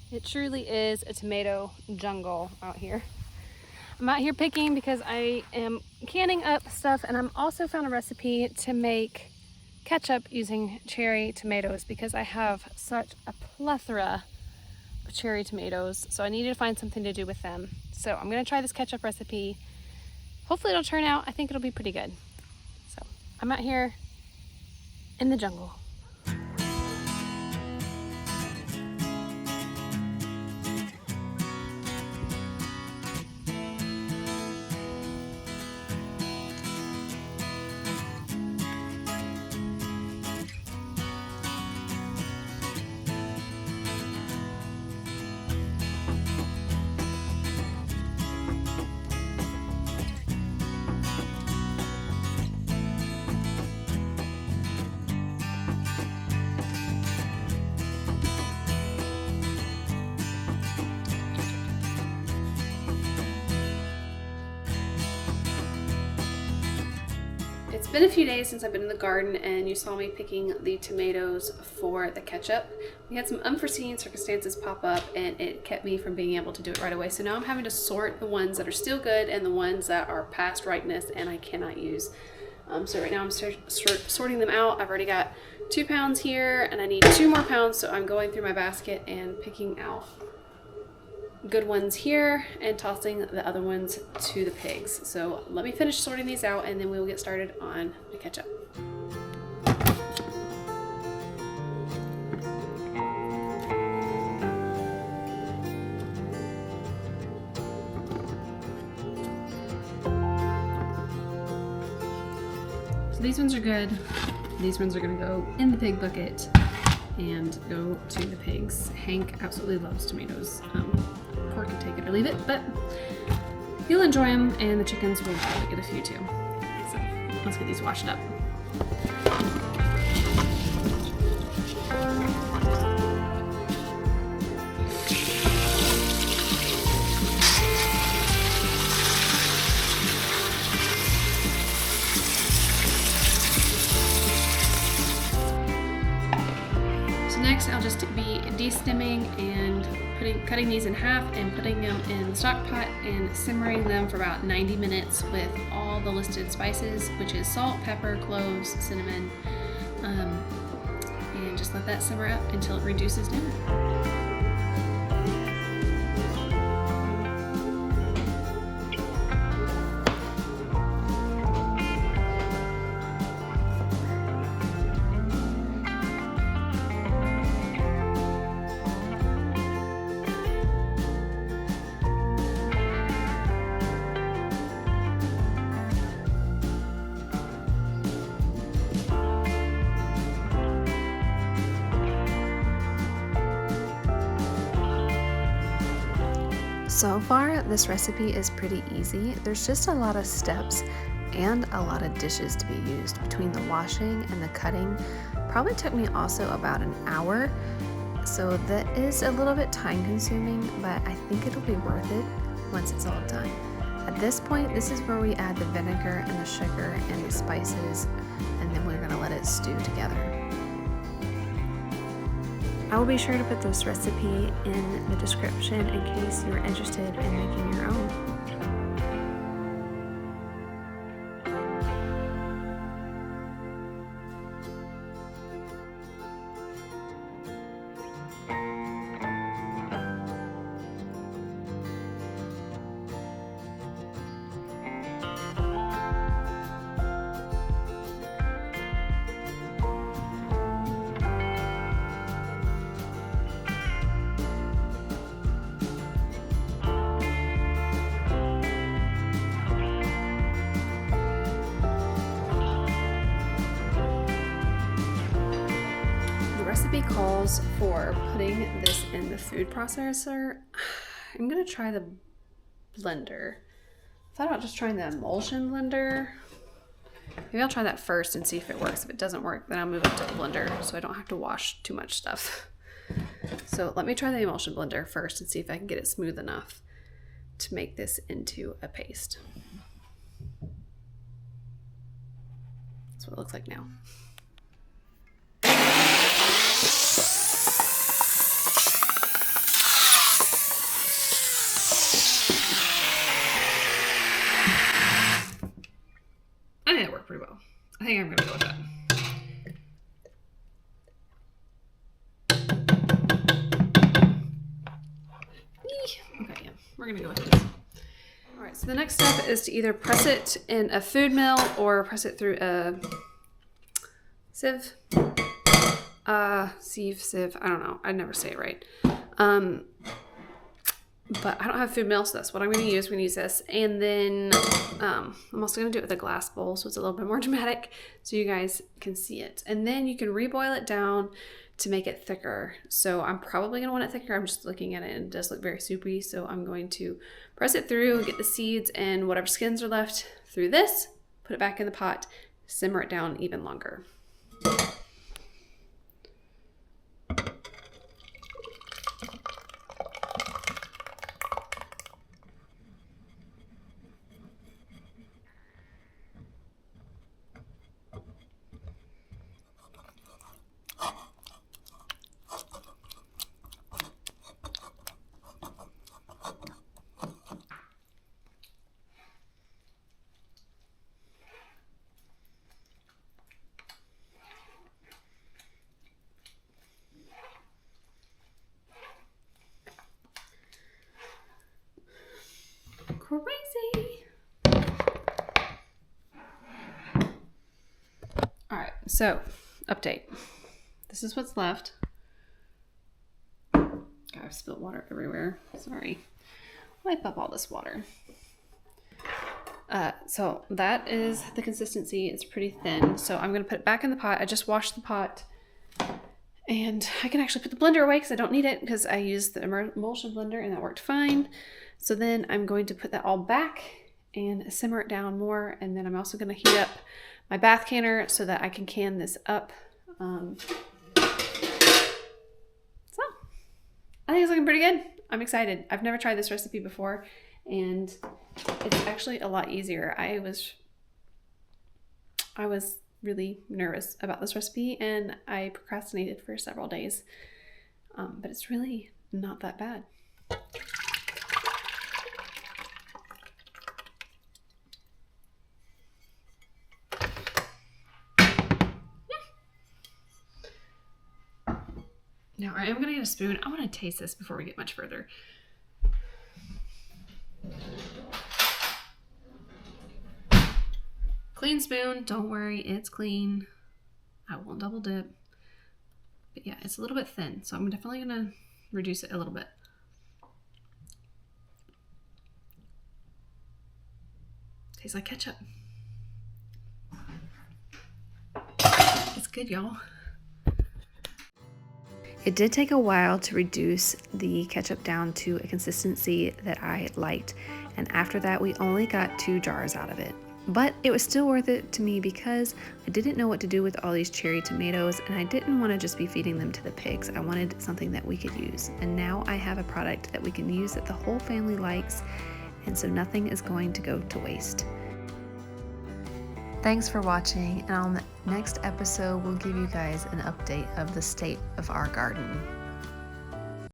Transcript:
It truly is a tomato jungle out here. I'm out here picking because I am canning up stuff, and I'm also found a recipe to make ketchup using cherry tomatoes because I have such a plethora of cherry tomatoes. So I needed to find something to do with them. So I'm gonna try this ketchup recipe. Hopefully it'll turn out. I think it'll be pretty good. So I'm out here in the jungle. It's been a few days since I've been in the garden, and you saw me picking the tomatoes for the ketchup. We had some unforeseen circumstances pop up, and it kept me from being able to do it right away. So now I'm having to sort the ones that are still good and the ones that are past ripeness and I cannot use. So right now I'm sorting them out. I've already got 2 pounds here, and I need 2 more pounds. So I'm going through my basket and picking out good ones here and tossing the other ones to the pigs. So let me finish sorting these out, and then we will get started on the ketchup. So these ones are good. These ones are gonna go in the pig bucket and go to the pigs. Hank absolutely loves tomatoes. Pork can take it or leave it, but he'll enjoy them, and the chickens will probably get a few too. So let's get these washed up. So next I'll just be de-stemming and cutting these in half and putting them in the stock pot and simmering them for about 90 minutes with all the listed spices, which is salt, pepper, cloves, cinnamon, and just let that simmer up until it reduces down. So far, this recipe is pretty easy. There's just a lot of steps and a lot of dishes to be used between the washing and the cutting. Probably took me also about an hour. So that is a little bit time consuming, but I think it'll be worth it once it's all done. At this point, this is where we add the vinegar and the sugar and the spices, and then we're gonna let it stew together. I will be sure to put this recipe in the description in case you're interested in making your own. Recipe calls for putting this in the food processor. I'm gonna try the blender. Thought about just trying the emulsion blender. Maybe I'll try that first and see if it works. If it doesn't work, then I'll move it to the blender so I don't have to wash too much stuff. So let me try the emulsion blender first and see if I can get it smooth enough to make this into a paste. That's what it looks like now. think I'm gonna go with that. Okay, yeah, we're gonna go with this. All right, so the next step is to either press it in a food mill or press it through a sieve. Sieve, I don't know. I'd never say it right. But I don't have food mill, so that's what I'm going to use. We're going to use this. And then I'm also going to do it with a glass bowl, so it's a little bit more dramatic so you guys can see it. And then you can reboil it down to make it thicker. So I'm probably going to want it thicker. I'm just looking at it and it does look very soupy. So I'm going to press it through, get the seeds and whatever skins are left through this, put it back in the pot, simmer it down even longer. Crazy. All right, so update. This is what's left. God, I've spilled water everywhere. Sorry. Wipe up all this water. So that is the consistency. It's pretty thin. So I'm going to put it back in the pot. I just washed the pot. And I can actually put the blender away because I don't need it because I used the emulsion blender and that worked fine. So then I'm going to put that all back and simmer it down more. And then I'm also going to heat up my bath canner so that I can can this up. So I think it's looking pretty good. I'm excited. I've never tried this recipe before and it's actually a lot easier. I was really nervous about this recipe and I procrastinated for several days, but it's really not that bad. Now I am going to get a spoon. I want to taste this before we get much further. Clean spoon, don't worry, it's clean. I won't double dip. But yeah, it's a little bit thin, so I'm definitely gonna reduce it a little bit. Tastes like ketchup. It's good, y'all. It did take a while to reduce the ketchup down to a consistency that I liked, and after that we only got 2 jars out of it. But it was still worth it to me because I didn't know what to do with all these cherry tomatoes and I didn't want to just be feeding them to the pigs. I wanted something that we could use. And now I have a product that we can use that the whole family likes, and so nothing is going to go to waste. Thanks for watching, and on the next episode we'll give you guys an update of the state of our garden.